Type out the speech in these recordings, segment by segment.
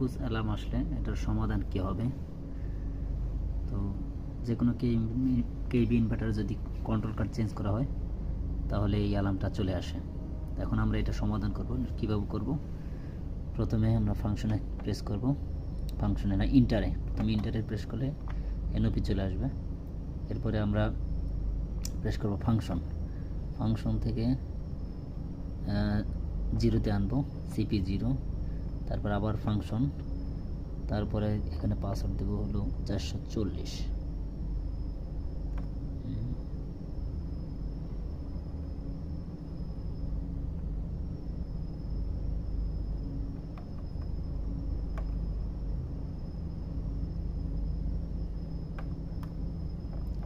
নিখোঁজ অ্যালার্ম আসলে এটার সমাধান কি হবে? তো যে কোনো কেবি ইনভার্টার যদি কন্ট্রোল কার্ড চেঞ্জ করা হয় তাহলে এই অ্যালার্মটা চলে আসে। এখন আমরা এটা সমাধান করব। কীভাবে করব? প্রথমে আমরা ফাংশনে প্রেস করব, ফাংশনে না ইন্টারে, প্রথমে ইন্টারে প্রেস করলে এনওপি চলে আসবে। এরপরে আমরা প্রেস করব ফাংশন, ফাংশন থেকে জিরোতে আনবো, সিপি 0, তারপর আবার ফাংশন, তারপরে এখানে পাসওয়ার্ড দেবো হলো 440।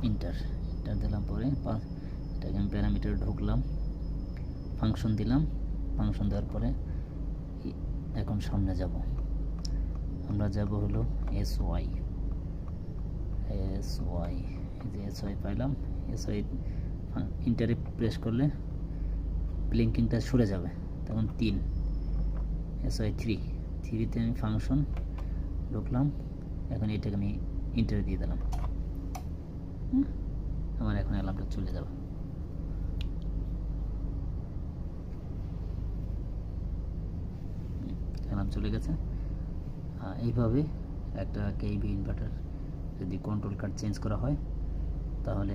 ইন্টার দিলাম, পরে এটাকে আমি প্যারামিটারে ঢুকলাম, ফাংশন দিলাম, ফাংশন দেওয়ার পরে এখন সামনে যাব, আমরা যাব হলো SY, এই যে SY পাইলাম। SY ইন্টারে প্রেস করলে ব্লিঙ্কিংটা সরে যাবে, তখন 3, SY 3তে আমি ফাংশন ঢুকলাম, এখন এটাকে আমি ইন্টারে দিয়ে দিলাম। আমার এখন অ্যালার্মটা চলে যাবে। অ্যালার্ম চলে গেছে। এইভাবে একটা কেবি ইনভার্টার যদি কন্ট্রোল কার্ড চেঞ্জ করা হয় তাহলে